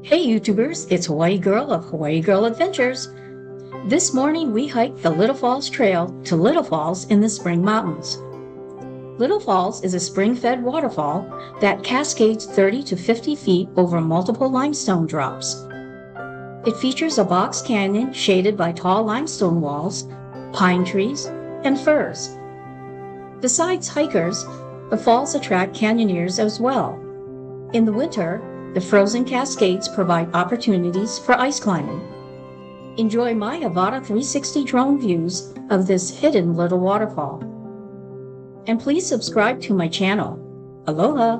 Hey YouTubers, it's Hawaii Girl of Hawaii Girl Adventures. This morning we hiked the Little Falls Trail to Little Falls in the Spring Mountains. Little Falls is a spring-fed waterfall that cascades 30 to 50 feet over multiple limestone drops. It features a box canyon shaded by tall limestone walls, pine trees, and firs. Besides hikers, the falls attract canyoneers as well. In the winter, the frozen cascades provide opportunities for ice climbing. Enjoy my Avata 360 drone views of this hidden little waterfall. And please subscribe to my channel. Aloha!